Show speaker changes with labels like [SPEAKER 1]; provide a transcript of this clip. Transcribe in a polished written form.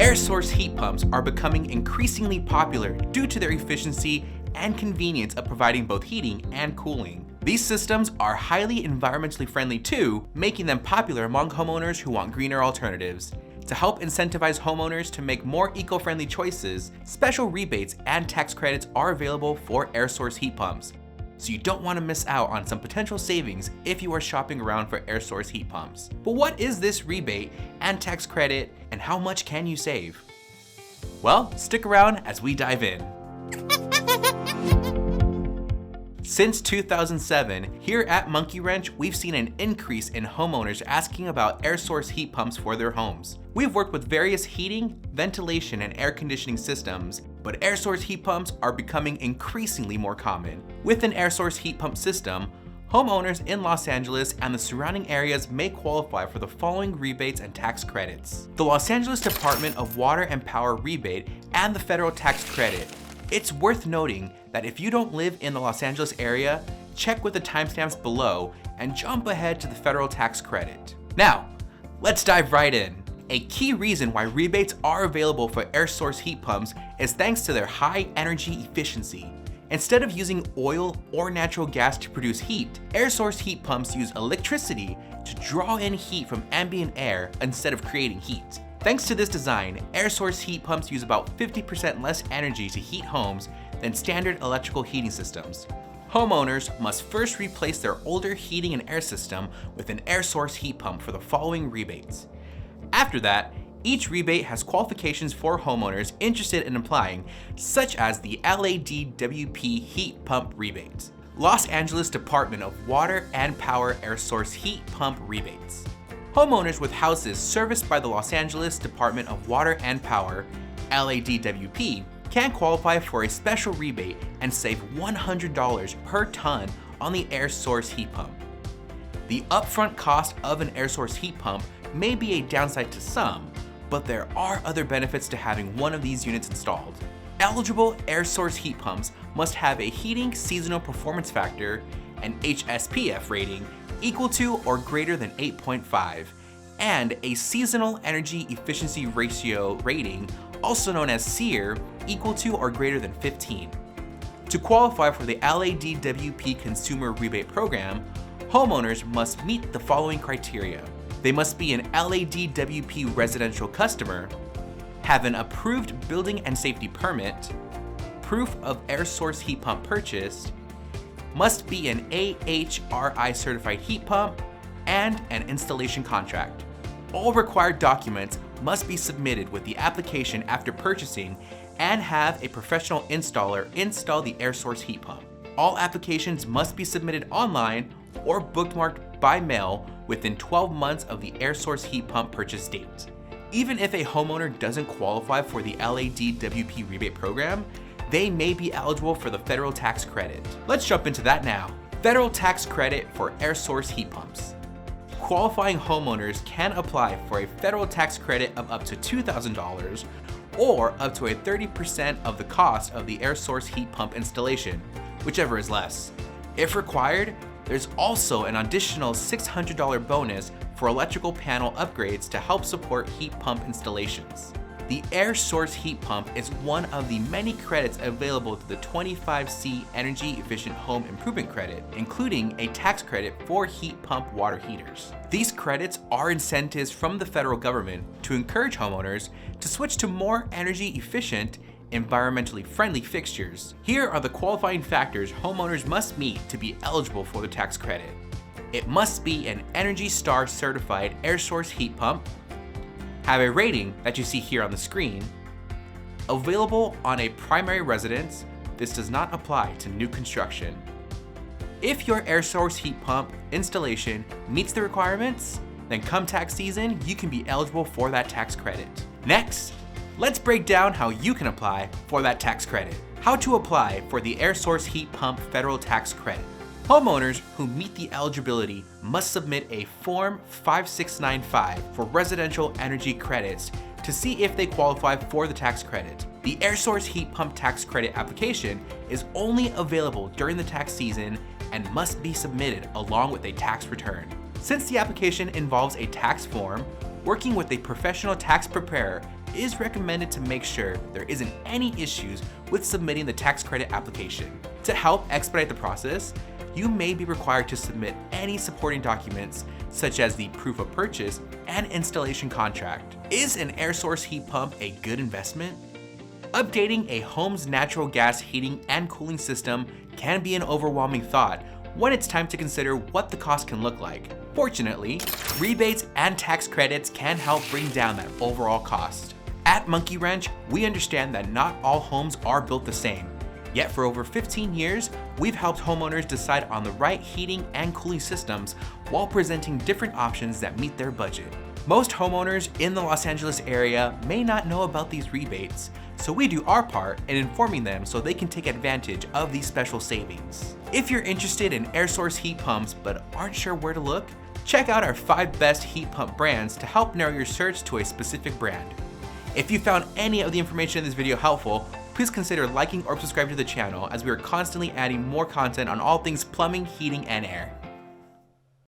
[SPEAKER 1] Air source heat pumps are becoming increasingly popular due to their efficiency and convenience of providing both heating and cooling. These systems are highly environmentally friendly too, making them popular among homeowners who want greener alternatives. To help incentivize homeowners to make more eco-friendly choices, special rebates and tax credits are available for air source heat pumps. So you don't want to miss out on some potential savings if you are shopping around for air source heat pumps. But what is this rebate and tax credit, and how much can you save? Well, stick around as we dive in. Since 2007, here at Monkey Wrench, we've seen an increase in homeowners asking about air source heat pumps for their homes. We've worked with various heating, ventilation, and air conditioning systems, but air source heat pumps are becoming increasingly more common. With an air source heat pump system, homeowners in Los Angeles and the surrounding areas may qualify for the following rebates and tax credits: the Los Angeles Department of Water and Power rebate and the federal tax credit. It's worth noting that if you don't live in the Los Angeles area, check with the timestamps below and jump ahead to the federal tax credit. Now, let's dive right in. A key reason why rebates are available for air source heat pumps is thanks to their high energy efficiency. Instead of using oil or natural gas to produce heat, air source heat pumps use electricity to draw in heat from ambient air instead of creating heat. Thanks to this design, air source heat pumps use about 50% less energy to heat homes than standard electrical heating systems. Homeowners must first replace their older heating and air system with an air source heat pump for the following rebates. After that, each rebate has qualifications for homeowners interested in applying, such as the LADWP heat pump rebate, Los Angeles Department of Water and Power air source heat pump rebates. Homeowners with houses serviced by the Los Angeles Department of Water and Power, LADWP, can qualify for a special rebate and save $100 per ton on the air source heat pump. The upfront cost of an air source heat pump may be a downside to some, but there are other benefits to having one of these units installed. Eligible air source heat pumps must have a heating seasonal performance factor, an HSPF rating, equal to or greater than 8.5, and a seasonal energy efficiency ratio rating, also known as SEER, equal to or greater than 15. To qualify for the LADWP Consumer Rebate Program, homeowners must meet the following criteria. They must be an LADWP residential customer, have an approved building and safety permit, proof of air source heat pump purchased, must be an AHRI certified heat pump, and an installation contract. All required documents must be submitted with the application after purchasing and have a professional installer install the air source heat pump. All applications must be submitted online or bookmarked by mail within 12 months of the air source heat pump purchase date. Even if a homeowner doesn't qualify for the LADWP rebate program, they may be eligible for the federal tax credit. Let's jump into that now. Federal tax credit for air source heat pumps. Qualifying homeowners can apply for a federal tax credit of up to $2,000 or up to 30% of the cost of the air source heat pump installation, whichever is less. If required, there's also an additional $600 bonus for electrical panel upgrades to help support heat pump installations. The air source heat pump is one of the many credits available to the 25C Energy Efficient Home Improvement Credit, including a tax credit for heat pump water heaters. These credits are incentives from the federal government to encourage homeowners to switch to more energy efficient, environmentally friendly fixtures. Here are the qualifying factors homeowners must meet to be eligible for the tax credit. It must be an Energy Star certified air source heat pump, have a rating that you see here on the screen, available on a primary residence. This does not apply to new construction. If your air source heat pump installation meets the requirements, then come tax season, you can be eligible for that tax credit. Next, let's break down how you can apply for that tax credit. How to apply for the air source heat pump federal tax credit. Homeowners who meet the eligibility must submit a Form 5695 for residential energy credits to see if they qualify for the tax credit. The air source heat pump tax credit application is only available during the tax season and must be submitted along with a tax return. Since the application involves a tax form, working with a professional tax preparer is recommended to make sure there isn't any issues with submitting the tax credit application. To help expedite the process, you may be required to submit any supporting documents such as the proof of purchase and installation contract. Is an air source heat pump a good investment? Updating a home's natural gas heating and cooling system can be an overwhelming thought when it's time to consider what the cost can look like. Fortunately, rebates and tax credits can help bring down that overall cost. At Monkey Wrench, we understand that not all homes are built the same. Yet for over 15 years, we've helped homeowners decide on the right heating and cooling systems while presenting different options that meet their budget. Most homeowners in the Los Angeles area may not know about these rebates, so we do our part in informing them so they can take advantage of these special savings. If you're interested in air source heat pumps but aren't sure where to look, check out our 5 best heat pump brands to help narrow your search to a specific brand. If you found any of the information in this video helpful, please consider liking or subscribing to the channel as we are constantly adding more content on all things plumbing, heating, and air.